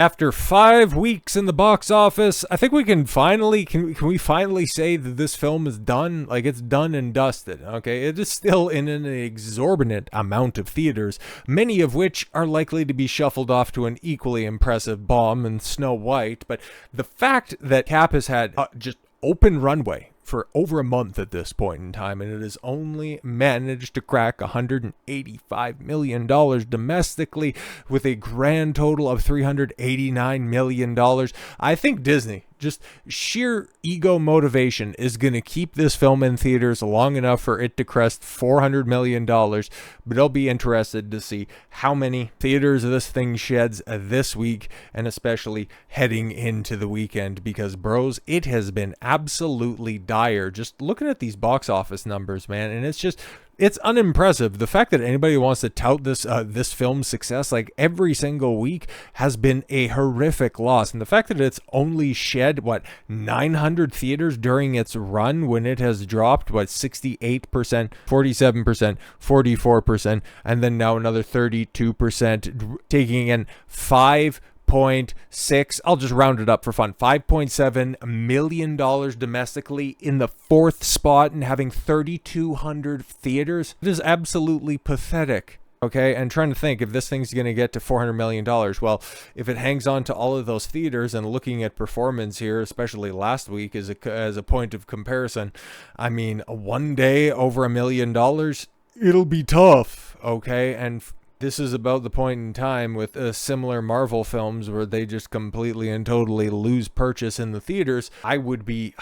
After 5 weeks in the box office, I think we can finally can we finally say that this film is done? Like, it's done and dusted, okay? It is still in an exorbitant amount of theaters, many of which are likely to be shuffled off to an equally impressive bomb in Snow White, but the fact that Cap has had just open runway for over a month at this point in time, and it has only managed to crack $185 million domestically with a grand total of $389 million. I think Disney, just sheer ego motivation, is going to keep this film in theaters long enough for it to crest $400 million, but I'll be interested to see how many theaters this thing sheds this week, and especially heading into the weekend, because bros, it has been absolutely dire just looking at these box office numbers, man, and it's unimpressive. The fact that anybody wants to tout this film's success, like, every single week has been a horrific loss. And the fact that it's only shed, 900 theaters during its run, when it has dropped, 68%, 47%, 44%, and then now another 32%, taking in 5.6, I'll just round it up for fun, $5.7 million domestically, in the 4th spot and having 3,200 theaters. It is absolutely pathetic. Okay, and trying to think if this thing's going to get to $400 million. Well, if it hangs on to all of those theaters, and looking at performance here, especially last week as a point of comparison, I mean, one day over $1 million, it'll be tough. Okay, and this is about the point in time with similar Marvel films where they just completely and totally lose purchase in the theaters. I would be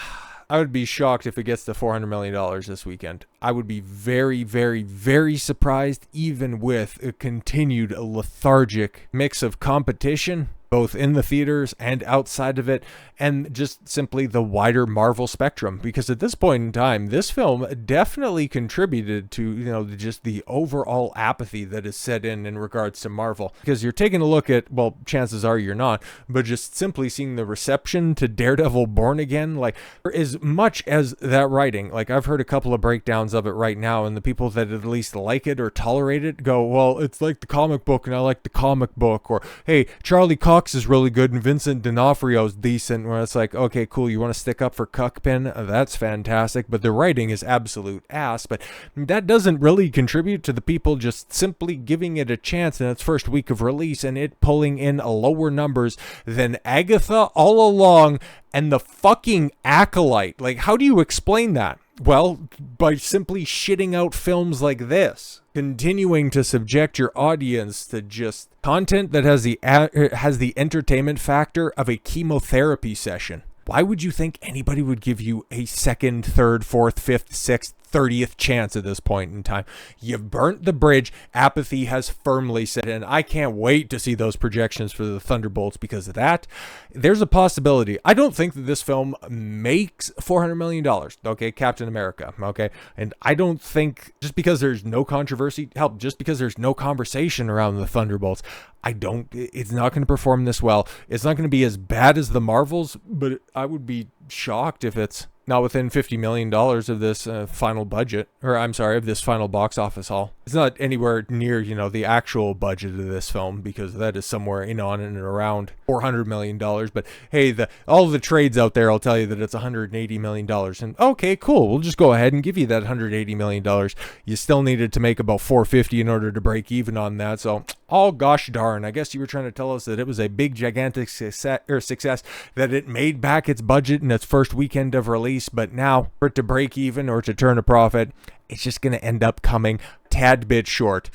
shocked if it gets to $400 million this weekend. I would be very, very, very surprised, even with a continued lethargic mix of competition, both in the theaters and outside of it, and just simply the wider Marvel spectrum. Because at this point in time, this film definitely contributed to, just the overall apathy that is set in regards to Marvel. Because you're taking a look at, well, chances are you're not, but just simply seeing the reception to Daredevil Born Again, like, as much as that writing, like, I've heard a couple of breakdowns of it right now, and the people that at least like it or tolerate it go, well, it's like the comic book and I like the comic book, or, hey, Charlie Cox is really good and Vincent D'Onofrio's decent, where it's like, okay, cool, you want to stick up for Cuckpin? That's fantastic, but the writing is absolute ass. But that doesn't really contribute to the people just simply giving it a chance in its first week of release and it pulling in lower numbers than Agatha All Along and The Fucking Acolyte. Like, how do you explain that? Well, by simply shitting out films like this, continuing to subject your audience to just content that has the entertainment factor of a chemotherapy session. Why would you think anybody would give you a second, third, fourth, fifth, sixth, 30th chance at this point in time? You've burnt the bridge. Apathy has firmly set in. I can't wait to see those projections for the Thunderbolts, because of that, there's a possibility. I don't think that this film makes $400 million, okay, Captain America, okay? And I don't think, just because there's no controversy, just because there's no conversation around the Thunderbolts, it's not going to perform this well. It's not going to be as bad as the Marvels, but I would be shocked if it's not within $50 million of this final budget, of this final box office haul. It's not anywhere near, the actual budget of this film, because that is somewhere, on and around $400 million. But hey, all the trades out there will tell you that it's $180 million. And okay, cool, we'll just go ahead and give you that $180 million. You still needed to make about $450 in order to break even on that. So, oh gosh darn, I guess you were trying to tell us that it was a big, gigantic success, that it made back its budget in its first weekend of release. But now, for it to break even or to turn a profit, it's just going to end up coming a tad bit short.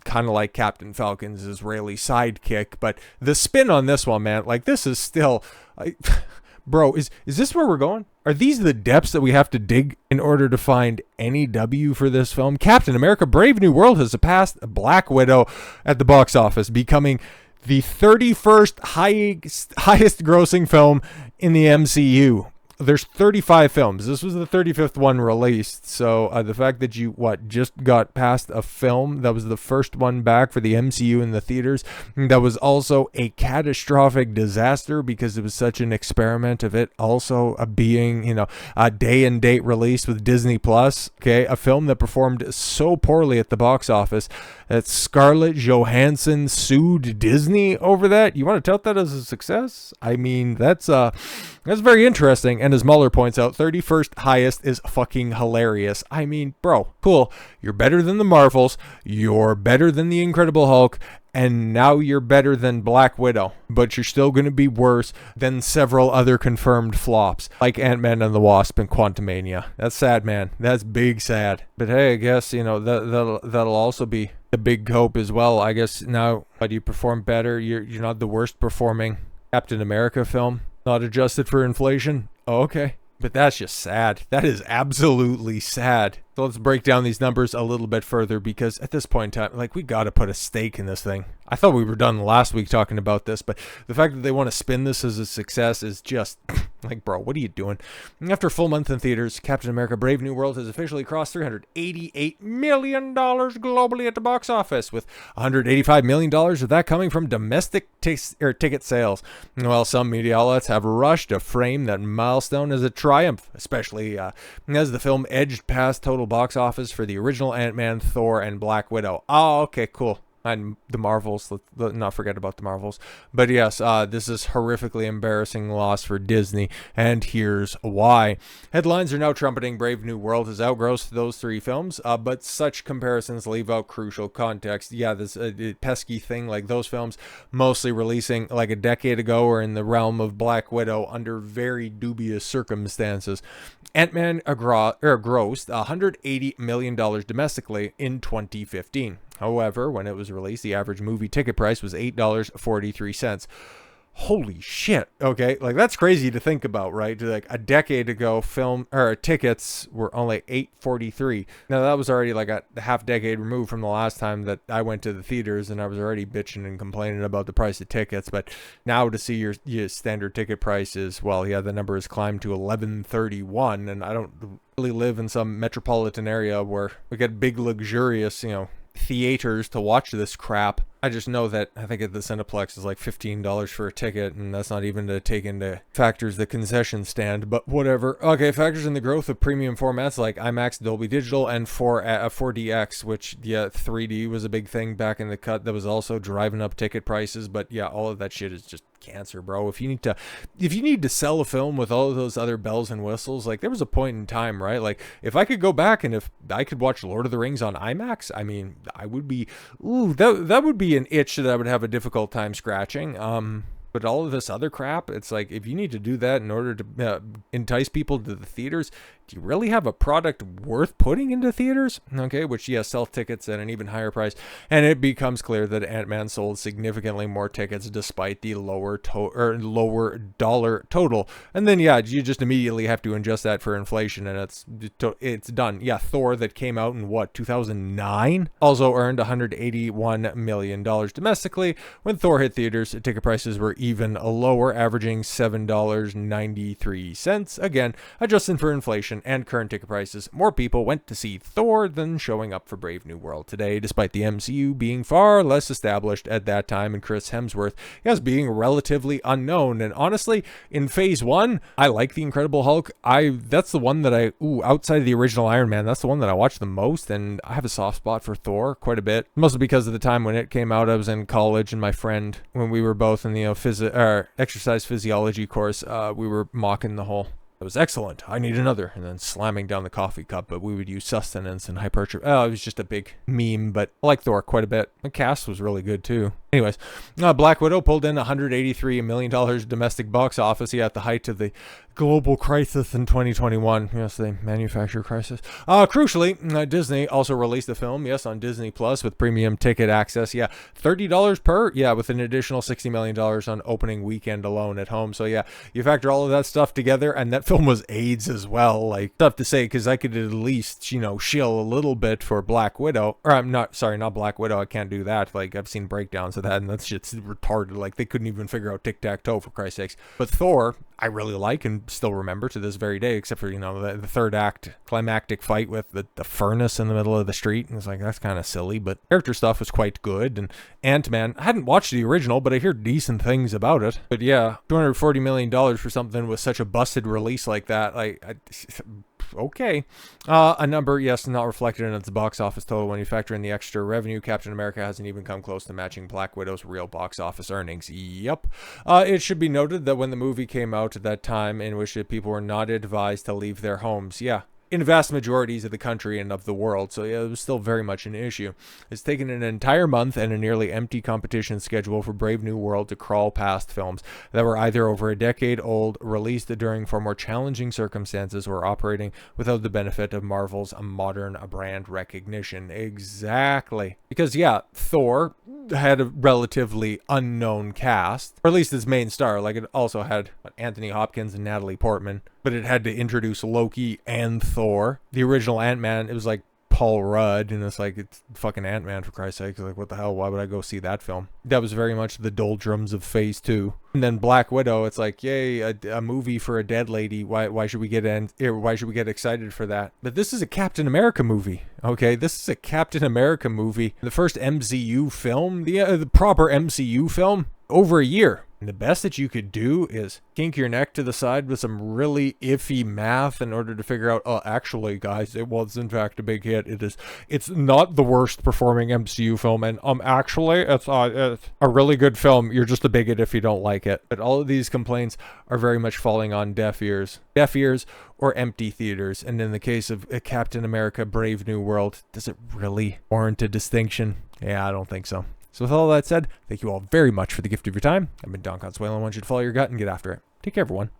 Kind of like Captain Falcon's Israeli sidekick. But the spin on this one, man, like, this is still... Bro, is this where we're going? Are these the depths that we have to dig in order to find any W for this film? Captain America Brave New World has surpassed Black Widow at the box office, becoming the 31st highest grossing film in the MCU. there's 35 films. This was the 35th one released. So the fact that you just got past a film that was the first one back for the MCU in the theaters, that was also a catastrophic disaster because it was such an experiment of it also being, a day and date release with Disney Plus. Okay, a film that performed so poorly at the box office that Scarlett Johansson sued Disney over that. You want to tout that as a success? I mean, that's very interesting. And as Mueller points out, 31st highest is fucking hilarious. I mean, bro, cool. You're better than the Marvels. You're better than the Incredible Hulk. And now you're better than Black Widow. But you're still going to be worse than several other confirmed flops, like Ant-Man and the Wasp and Quantumania. That's sad, man. That's big sad. But hey, I guess, that'll also be the big hope as well. I guess now, but you perform better. You're not the worst performing Captain America film. Not adjusted for inflation. Oh, okay. But that's just sad. That is absolutely sad. So let's break down these numbers a little bit further, because at this point in time, we got to put a stake in this thing. I thought we were done last week talking about this, but the fact that they want to spin this as a success is just bro, what are you doing? After a full month in theaters, Captain America Brave New World has officially crossed $388 million globally at the box office, with $185 million of that coming from domestic ticket sales. While some media outlets have rushed to frame that milestone as a triumph, especially as the film edged past total box office for the original Ant-Man, Thor, and Black Widow. Oh, okay, cool. And the Marvels, let's not forget about the Marvels. But yes, this is horrifically embarrassing loss for Disney, and here's why. Headlines are now trumpeting Brave New World has outgrossed those three films, but such comparisons leave out crucial context. Yeah, this pesky thing, like those films mostly releasing like a decade ago or in the realm of Black Widow under very dubious circumstances. Ant-Man grossed $180 million domestically in 2015. However, when it was released, the average movie ticket price was $8.43. Holy shit. Okay, that's crazy to think about, right? A decade ago, tickets were only $8.43. Now that was already a half decade removed from the last time that I went to the theaters, and I was already bitching and complaining about the price of tickets. But now to see your standard ticket price is, the number has climbed to $11.31, and I don't really live in some metropolitan area where we get big luxurious, theaters to watch this crap. I just know that I think at the Cineplex is $15 for a ticket, and that's not even to take into factors the concession stand, but whatever. Okay, factors in the growth of premium formats like IMAX, Dolby Digital, and 4DX, which 3D was a big thing back in the cut that was also driving up ticket prices. But yeah, all of that shit is just cancer, bro. If you need to sell a film with all of those other bells and whistles, there was a point in time, right? If I could go back and if I could watch Lord of the Rings on IMAX, I mean, I would be, that would be an itch that I would have a difficult time scratching. But all of this other crap, it's if you need to do that in order to entice people to the theaters, do you really have a product worth putting into theaters? Okay, which, sell tickets at an even higher price. And it becomes clear that Ant-Man sold significantly more tickets despite the lower dollar total. And then, you just immediately have to adjust that for inflation, and it's done. Yeah, Thor, that came out in 2009, also earned $181 million domestically. When Thor hit theaters, ticket prices were even lower, averaging $7.93. Again, adjusting for inflation and current ticket prices, more people went to see Thor than showing up for Brave New World today, despite the MCU being far less established at that time and Chris Hemsworth as being relatively unknown. And honestly, in phase one, I like the Incredible Hulk. That's the one that outside of the original Iron Man, that's the one that I watched the most, and I have a soft spot for Thor quite a bit, mostly because of the time when it came out. I was in college, and my friend, when we were both in the exercise physiology course, we were mocking the whole It was excellent. I need another. And then slamming down the coffee cup, but we would use sustenance and hypertrophy. Oh, it was just a big meme, but I like Thor quite a bit. The cast was really good too. Anyways, Black Widow pulled in $183 million domestic box office. At the height of the global crisis in 2021. Yes, the manufacturer crisis. Crucially, Disney also released the film, on Disney Plus with premium ticket access. $30 per, with an additional $60 million on opening weekend alone at home. So you factor all of that stuff together, and that film was AIDS as well. Like, tough to say, because I could at least, you know, shill a little bit for Black Widow. Or I'm not, sorry, not Black Widow. I can't do that. Like, I've seen breakdowns of that, and that shit's retarded. Like, they couldn't even figure out tic-tac-toe, for Christ's sakes. But Thor, I really like and still remember to this very day, except for, you know, the third act climactic fight with the furnace in the middle of the street. And it's like, that's kind of silly, but character stuff was quite good. And Ant-Man, I hadn't watched the original, but I hear decent things about it. But yeah, $240 million for something with such a busted release like that, okay. A number, yes, not reflected in its box office total. When you factor in the extra revenue, Captain America hasn't even come close to matching Black Widow's real box office earnings. Yep. It should be noted that when the movie came out at that time, in which people were not advised to leave their homes, yeah, in vast majorities of the country and of the world, so yeah, it was still very much an issue. It's taken an entire month and a nearly empty competition schedule for Brave New World to crawl past films that were either over a decade old, released during far more challenging circumstances, or operating without the benefit of Marvel's modern brand recognition. Exactly. Because yeah, Thor had a relatively unknown cast, or at least its main star. Like, it also had Anthony Hopkins and Natalie Portman, but it had to introduce Loki and Thor. The original Ant-Man, it was like Paul Rudd, and it's like, it's fucking Ant-Man, for Christ's sake. Like, what the hell? Why would I go see that film? That was very much the doldrums of Phase 2. And then Black Widow, it's like, yay, a movie for a dead lady. Why should we get excited for that? But this is a Captain America movie. Okay, this is a Captain America movie. The first MCU film, the proper MCU film, over a year. And the best that you could do is kink your neck to the side with some really iffy math in order to figure out, oh, actually, guys, it was in fact a big hit. It's not the worst performing MCU film, and actually, it's a really good film. You're just a bigot if you don't like it. But all of these complaints are very much falling on deaf ears or empty theaters. And in the case of Captain America: Brave New World, does it really warrant a distinction? Yeah, I don't think so. So with all that said, thank you all very much for the gift of your time. I've been Don Consuelo, and I want you to follow your gut and get after it. Take care, everyone.